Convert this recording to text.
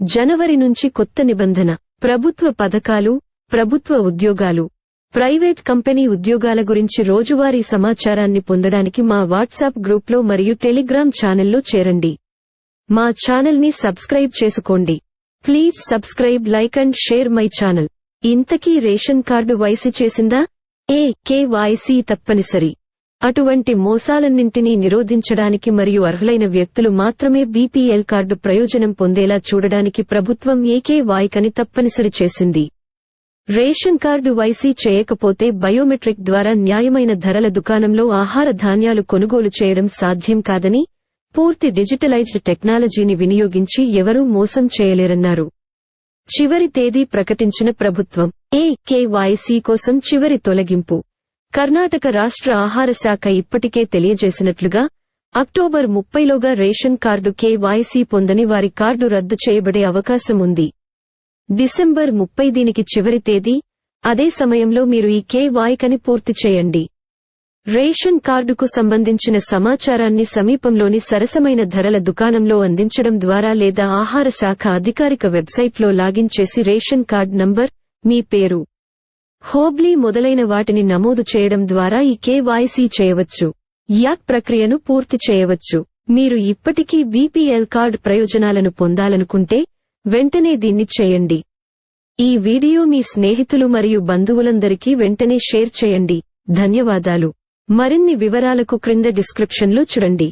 జనవరి నుంచి కొత్త నిబంధన. ప్రభుత్వ పథకాలు, ప్రభుత్వ ఉద్యోగాలు, ప్రైవేట్ కంపెనీ ఉద్యోగాల గురించి రోజువారీ సమాచారాన్ని పొందడానికి మా వాట్సాప్ గ్రూప్లో మరియు టెలిగ్రామ్ ఛానల్లో చేరండి. మా ఛానల్ని సబ్స్క్రైబ్ చేసుకోండి. Please subscribe, like and share my channel. ఇంతకీ రేషన్ కార్డు వైసీ చేసిందా? కేవైసీ తప్పనిసరి. అటువంటి మోసాలన్నింటినీ నిరోధించడానికి మరియు అర్హులైన వ్యక్తులు మాత్రమే బీపీఎల్ కార్డు ప్రయోజనం పొందేలా చూడడానికి ప్రభుత్వం కేవైసీని తప్పనిసరి చేసింది. రేషన్ కార్డు వైసీ చేయకపోతే బయోమెట్రిక్ ద్వారా న్యాయమైన ధరల దుకాణంలో ఆహార ధాన్యాలు కొనుగోలు చేయడం సాధ్యం కాదని, పూర్తి డిజిటలైజ్డ్ టెక్నాలజీని వినియోగించి ఎవరూ మోసం చేయలేరన్నారు. చివరి తేదీ ప్రకటించిన ప్రభుత్వం. కేవైసీ కోసం చివరి తొలగింపు. కర్ణాటక రాష్ట్ర ఆహార శాఖ ఇప్పటికే తెలియజేసినట్లుగా అక్టోబర్ 30లోగా రేషన్ కార్డు కేవైసీ పొందని వారి కార్డు రద్దు చేయబడే అవకాశం ఉంది. డిసెంబర్ 30 దీనికి చివరి తేదీ. అదే సమయంలో మీరు ఈ కేవైసీని పూర్తి చేయండి. రేషన్ కార్డుకు సంబంధించిన సమాచారాన్ని సమీపంలోని సరసమైన ధరల దుకాణంలో అందించడం ద్వారా లేదా ఆహార శాఖ అధికారిక వెబ్సైట్లో లాగిన్ చేసి రేషన్ కార్డ్ నంబర్, మీ పేరు, హోబ్లీ మొదలైన వాటిని నమోదు చేయడం ద్వారా ఈ కేవైసీ చేయవచ్చు. యాక్ ప్రక్రియను పూర్తి చేయవచ్చు. మీరు ఇప్పటికీ బీపీఎల్ కార్డ్ ప్రయోజనాలను పొందాలనుకుంటే వెంటనే దీన్ని చేయండి. ఈ వీడియో మీ స్నేహితులు మరియు బంధువులందరికీ వెంటనే షేర్ చేయండి. ధన్యవాదాలు. మరిన్ని వివరాలకు క్రింద డిస్క్రిప్షన్లో చూడండి.